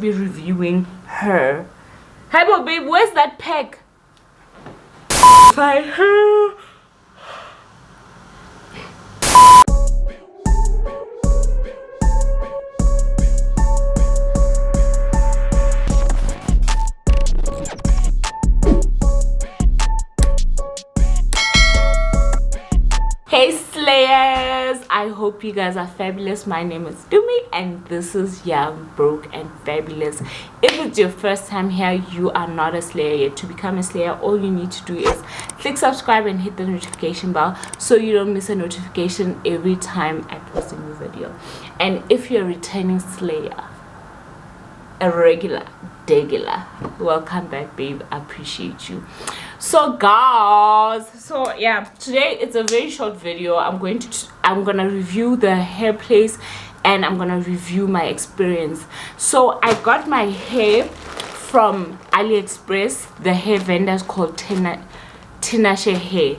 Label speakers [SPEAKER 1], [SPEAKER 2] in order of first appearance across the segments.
[SPEAKER 1] be reviewing her. Hey, babe, where's that pack? Find her. Hey Slayers, I hope you guys are fabulous. My name is Tumi and this is Young, Broke and Fabulous. If it's your first time here, you are not a Slayer yet. To become a Slayer, all you need to do is click subscribe and hit the notification bell so you don't miss a notification every time I post a new video. And if you're a returning Slayer, a regular, welcome back, babe. I appreciate you. So guys, so yeah, today it's a very short video. I'm gonna review the hair place and I'm gonna review my experience. So I got my hair from AliExpress. The hair vendor is called Tinashe hair,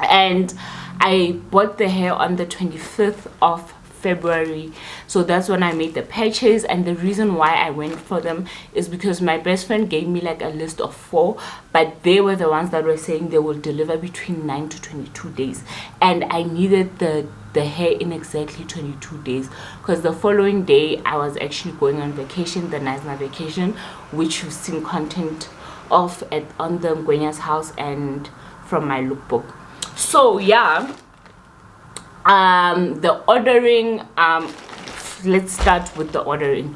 [SPEAKER 1] and I bought the hair on the 25th of February. So that's when I made the purchase, and the reason why I went for them is because my best friend gave me like a list of 4, but they were the ones that were saying they will deliver between 9 to 22 days, and I needed the hair in exactly 22 days because the following day I was actually going on vacation, the National vacation, which you've seen content of on the Ngwenya's house and from my lookbook. So yeah, the ordering, let's start with the ordering.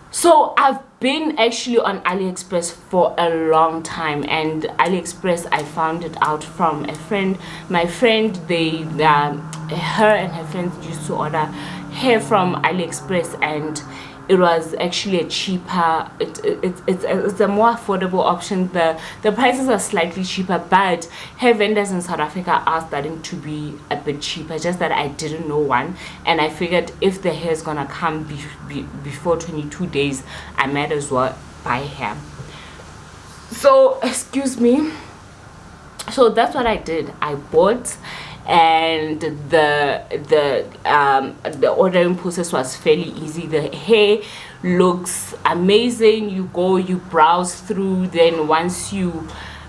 [SPEAKER 1] So I've been actually on AliExpress for a long time, and AliExpress I found it out from a friend. My friend, her and her friends used to order hair from AliExpress, and it was actually a cheaper, it's a more affordable option. The prices are slightly cheaper, but hair vendors in South Africa are starting to be a bit cheaper, just that I didn't know one, and I figured if the hair is gonna come before 22 days, I might as well buy hair. So excuse me, so that's what I did. I bought, and the ordering process was fairly easy. The hair looks amazing. You go, you browse through, then once you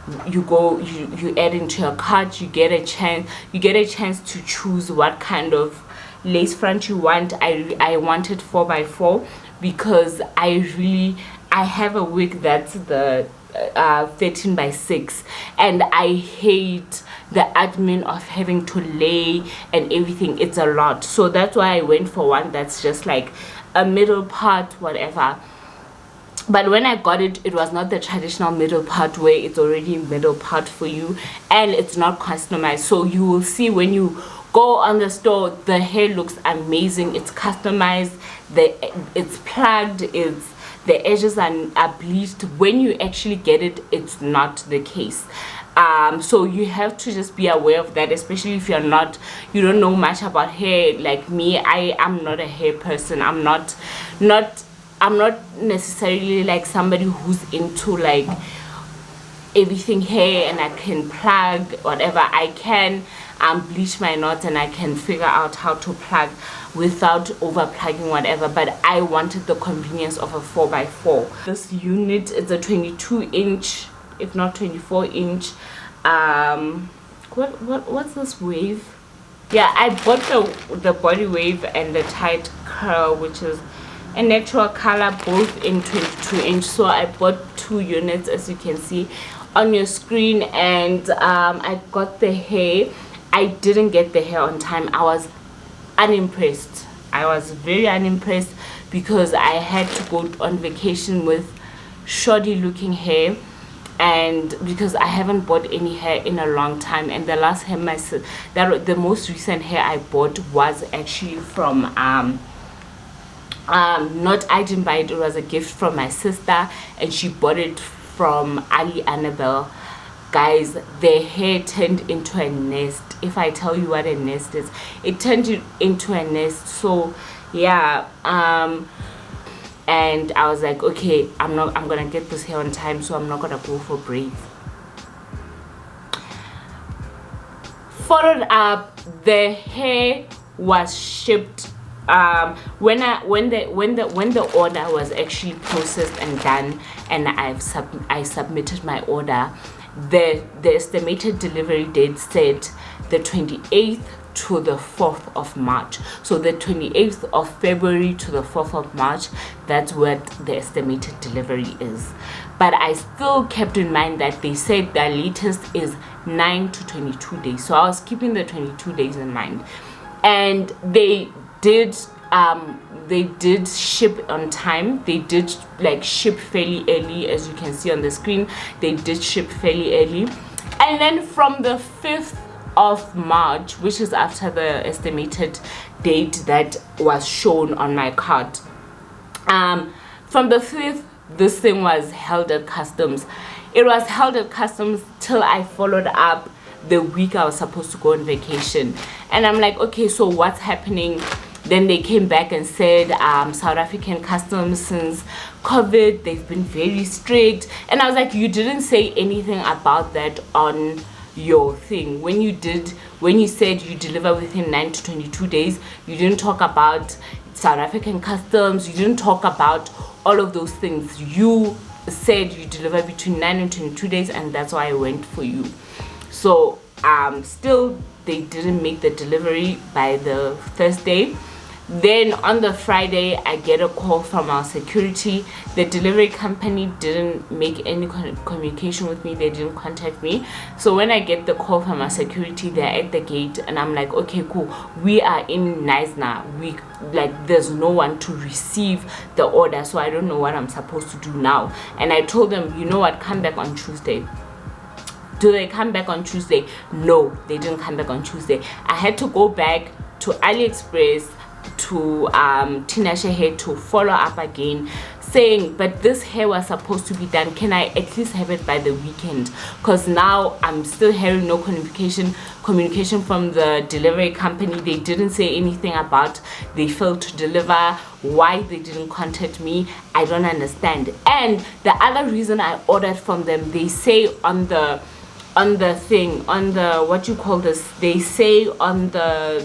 [SPEAKER 1] add into your cart, you get a chance to choose what kind of lace front you want. I wanted 4x4 because I have a wig that's the 13x6, and I hate the admin of having to lay and everything. It's a lot, so that's why I went for one that's just like a middle part, whatever. But when I got it, it was not the traditional middle part where it's already middle part for you, and it's not customized. So you will see when you go on the store, the hair looks amazing. It's customized, it's plugged, the edges are bleached. When you actually get it, it's not the case. So you have to just be aware of that, especially if you don't know much about hair like me. I am not a hair person. I'm not necessarily like somebody who's into like everything hair, and I can plug whatever I can, bleach my knots, and I can figure out how to plug without over plugging whatever. But I wanted the convenience of a 4x4. This unit is a 22-inch, if not 24-inch. What's this wave? Yeah, I bought the body wave and the tight curl, which is a natural color, both in 22-inch. So I bought 2 units, as you can see on your screen, and I got the hair. I didn't get the hair on time. I was unimpressed. I was very unimpressed because I had to go on vacation with shoddy looking hair, and because I haven't bought any hair in a long time, and the last hair the most recent hair I bought was actually from not I didn't buy it, it was a gift from my sister, and she bought it from Ali Annabelle. Guys, the hair turned into a nest. If I tell you what a nest is, it turned into a nest. So yeah, and I was like, okay, I'm gonna get this hair on time, so I'm not gonna go for braids. Followed up, the hair was shipped when the order was actually processed and done, and I submitted my order, the estimated delivery date said the 28th to the 4th of March. So the 28th of February to the 4th of March, that's what the estimated delivery is. But I still kept in mind that they said the latest is 9 to 22 days. So I was keeping the 22 days in mind. And they did ship on time. They did like ship fairly early, as you can see on the screen. They did ship fairly early. And then from the 5th of March, which is after the estimated date that was shown on my card, from the 5th, this thing was held at customs. It was held at customs till I followed up the week I was supposed to go on vacation. And I'm like, okay, so what's happening? Then they came back and said South African customs, since COVID, they've been very strict. And I was like, you didn't say anything about that on your thing. When you said you deliver within 9 to 22 days, you didn't talk about South African customs, you didn't talk about all of those things. You said you deliver between 9 and 22 days, and that's why I went for you. So still they didn't make the delivery by the Thursday. Then on the Friday, I get a call from our security. The delivery company didn't make any communication with me. They didn't contact me. So when I get the call from our security, they're at the gate, and I'm like, okay, cool. We are in Knysna. There's no one to receive the order, so I don't know what I'm supposed to do now. And I told them, you know what, come back on Tuesday. Do they come back on Tuesday? No, they didn't come back on Tuesday. I had to go back to AliExpress, to Tinashe hair, to follow up again, saying, but this hair was supposed to be done, can I at least have it by the weekend? Because now I'm still hearing no communication from the delivery company. They didn't say anything about they failed to deliver, why they didn't contact me. I don't understand. And the other reason I ordered from them, they say on the thing, on the, what you call this, they say on the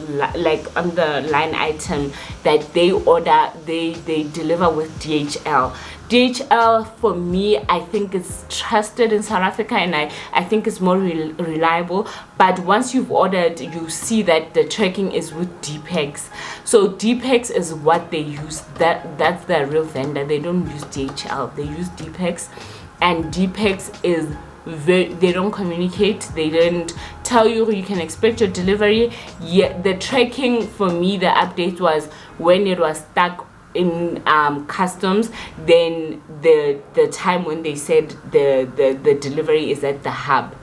[SPEAKER 1] on the line item that they deliver with DHL. DHL, for me, I think it's trusted in South Africa, and I think it's more reliable. But once you've ordered, you see that the tracking is with DPEX. So DPEX is what they use. That's the real vendor. They don't use DHL. They use DPEX, and DPEX is they don't communicate. They didn't tell you can expect your delivery. Yet the tracking for me, the update was when it was stuck in customs, then the time when they said the delivery is at the hub.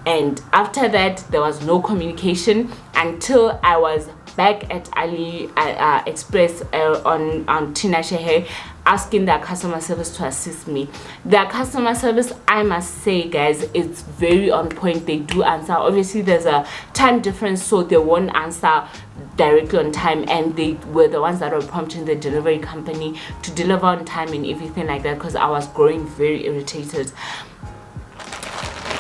[SPEAKER 1] And after that, there was no communication until I was back at AliExpress on Tinashe hair, asking their customer service to assist me. Their customer service, I must say, guys, it's very on point. They do answer. Obviously there's a time difference, so they won't answer directly on time, and they were the ones that were prompting the delivery company to deliver on time and everything like that, because I was growing very irritated.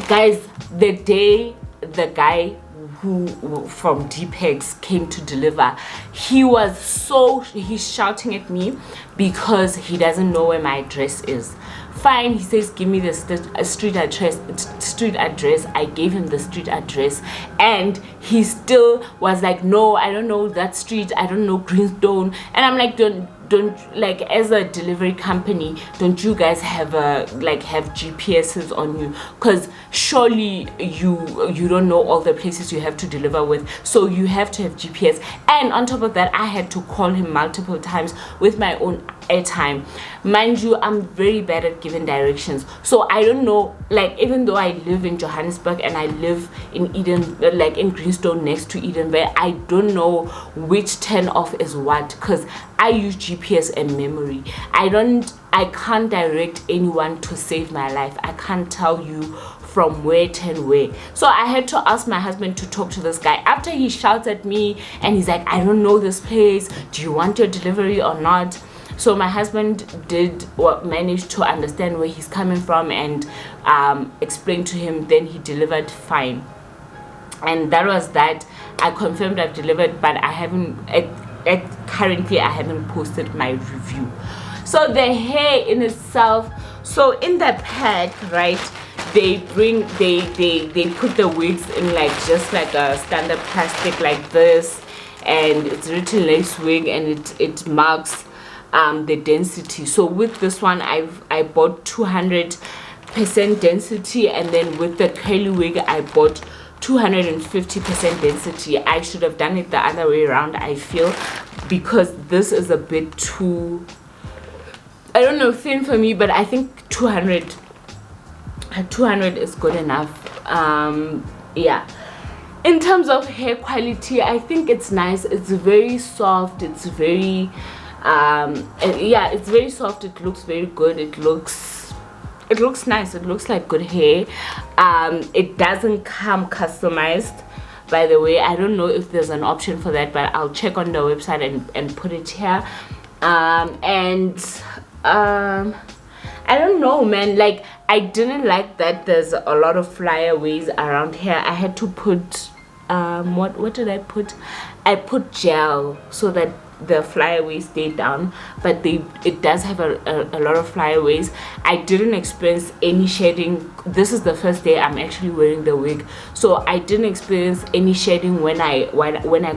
[SPEAKER 1] Guys, the day the guy who from DPEX came to deliver, he's shouting at me because he doesn't know where my address is. Fine, he says give me the street address. I gave him the street address, and he still was like, no, I don't know that street, I don't know Greenstone. And I'm like, don't like, as a delivery company, don't you guys have have GPSs on you? Because surely you don't know all the places you have to deliver with, so you have to have GPS. And on top of that, I had to call him multiple times with my own airtime. Mind you, I'm very bad at giving directions, so I don't know, like, even though I live in Johannesburg and I live in Eden, like in Greenstone next to Eden, where I don't know which turn off is what, because I use GPS and memory. I can't direct anyone to save my life. I can't tell you from where turn where. So I had to ask my husband to talk to this guy. After he shouts at me and he's like, I don't know this place, do you want your delivery or not? So my husband managed to understand where he's coming from and explained to him. Then he delivered fine, and that was that. I confirmed I've delivered, but I haven't. currently I haven't posted my review. So the hair in itself, so in the pack, right, they put the wigs in like just like a standard plastic like this, and it's written lace wig, and it marks the density. So with this one I bought 200% density, and then with the curly wig I bought 250% density. I should have done it the other way around, I feel, because this is a bit too, I don't know, thin for me, but I think 200 is good enough. Yeah, in terms of hair quality, I think it's nice. It's very soft, it's very yeah, it's very soft. It looks very good. It looks nice. It looks like good hair. It doesn't come customized, by the way. I don't know if there's an option for that, but I'll check on the website and put it here. I don't know, man, like I didn't like that there's a lot of flyaways around here. I had to put what did I put? I put gel so that the flyaways stay down, but it does have a lot of flyaways. I didn't experience any shedding. This is the first day I'm actually wearing the wig, so I didn't experience any shedding when I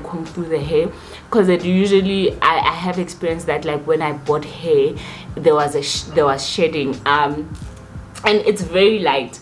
[SPEAKER 1] comb through the hair, because it usually I have experienced that, like when I bought hair there was shedding, and it's very light.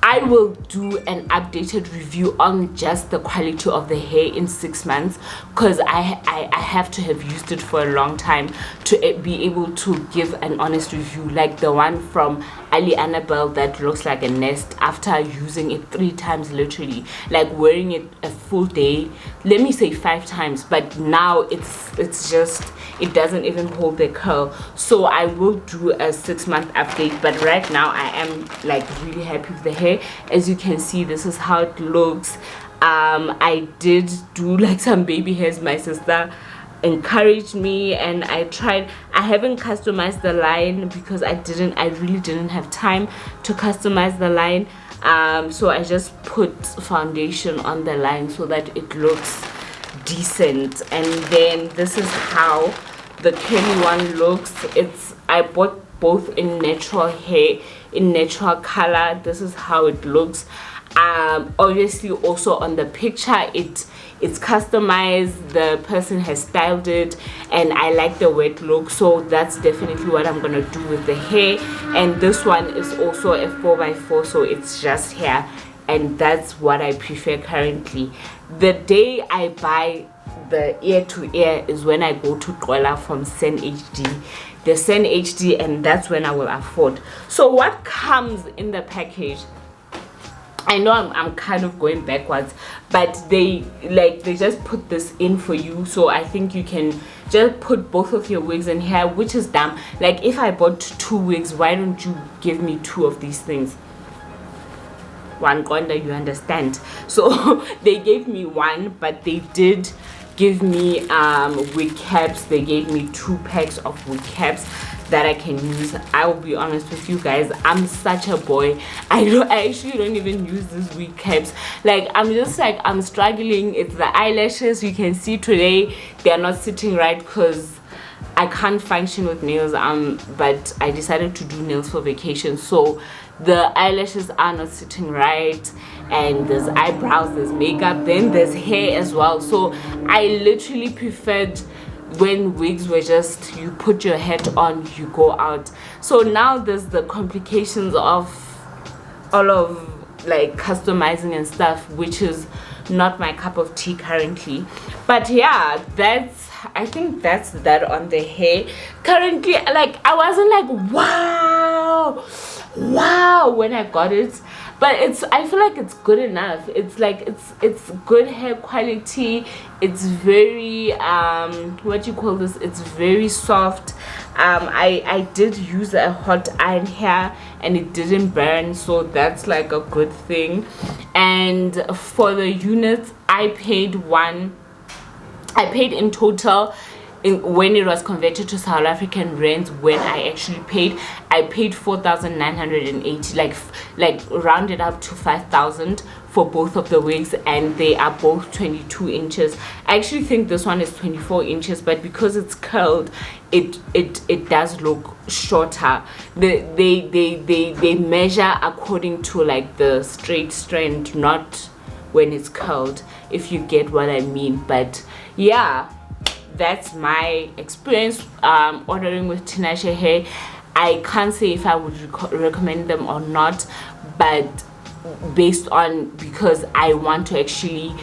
[SPEAKER 1] I will do an updated review on just the quality of the hair in 6 months, because I have to have used it for a long time to be able to give an honest review, like the one from Ali Annabelle that looks like a nest, after using it 3 times, literally, like wearing it a full day, let me say 5 times, but now it's just, it doesn't even hold the curl. So I will do a 6-month update, but right now I am like really happy with the hair. As you can see, this is how it looks. I did do like some baby hairs. My sister encouraged me, and I tried. I haven't customized the line because I really didn't have time to customize the line. So I just put foundation on the line so that it looks decent. And then this is how the curly one looks. I bought both in natural hair, in natural color. This is how it looks. Obviously also on the picture it's customized, the person has styled it, and I like the wet look, so that's definitely what I'm gonna do with the hair. And this one is also a 4x4, so it's just hair, and that's what I prefer currently. The day I buy the ear to ear is when I go to Gola from Sen HD, the Sen HD, and that's when I will afford. So what comes in the package? I know I'm kind of going backwards, but they just put this in for you, so I think you can just put both of your wigs in here, which is dumb. Like, if I bought 2 wigs, why don't you give me 2 of these things? One corner, you understand. So they gave me 1, but they did give me wig caps. They gave me 2 packs of wig caps that I can use. I will be honest with you guys, I'm such a boy. I actually don't even use these wig caps. Like, I'm struggling. It's the eyelashes. You can see today they're not sitting right because I can't function with nails, but I decided to do nails for vacation, so the eyelashes are not sitting right, and there's eyebrows, there's makeup, then there's hair as well. So I literally preferred when wigs were just, you put your hat on, you go out. So now there's the complications of all of like customizing and stuff, which is not my cup of tea currently. But yeah, I think that's that on the hair currently. Like, I wasn't like wow when I got it, but I feel like it's good enough. It's like it's good hair quality. It's very what you call this, it's very soft. I did use a hot iron here and it didn't burn, so that's like a good thing. And for the units, I paid in total, when it was converted to South African rands, when I actually paid 4,980, like rounded up to 5,000 for both of the wigs, and they are both 22 inches. I actually think this one is 24 inches, but because it's curled, it does look shorter. They measure according to like the straight strand, not when it's curled, if you get what I mean. But yeah, that's my experience ordering with Tinashe hair. I can't say if I would recommend them or not, but based on, because I want to actually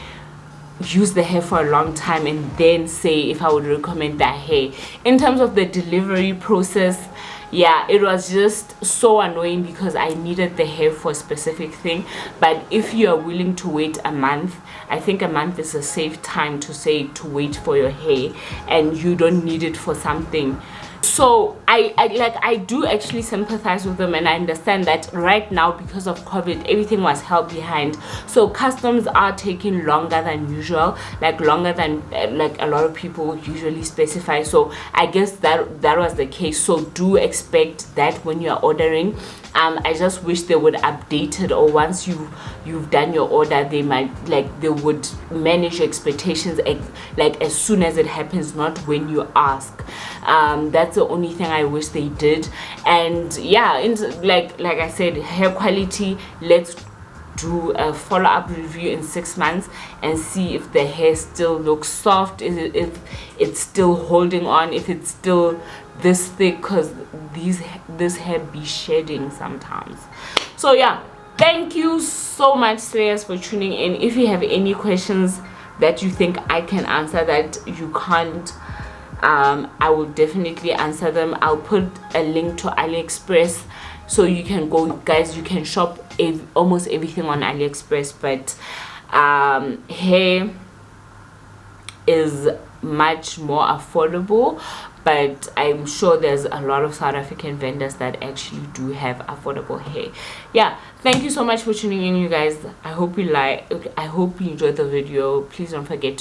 [SPEAKER 1] use the hair for a long time and then say if I would recommend that hair. In terms of the delivery process, yeah, it was just so annoying because I needed the hair for a specific thing. But if you are willing to wait a month, I think a month is a safe time to say to wait for your hair, and you don't need it for something. So I do actually sympathize with them, and I understand that right now because of COVID everything was held behind, so customs are taking longer than usual, like longer than like a lot of people usually specify. So I guess that was the case. So do expect that when you are ordering. I just wish they would update it, or once you've done your order, they might, like, they would manage your expectations like as soon as it happens, not when you ask. That's the only thing I wish they did. And yeah, like I said, hair quality, let's do a follow-up review in 6 months and see if the hair still looks soft, if it's still holding on, if it's still this thick, because this hair be shedding sometimes. So yeah, thank you so much, Slayers, for tuning in. If you have any questions that you think I can answer that you can't, I will definitely answer them. I'll put a link to AliExpress, so you can go, guys, you can shop almost everything on AliExpress. But hair is much more affordable, but I'm sure there's a lot of South African vendors that actually do have affordable hair. Yeah, thank you so much for tuning in, you guys. I hope you enjoyed the video. Please don't forget to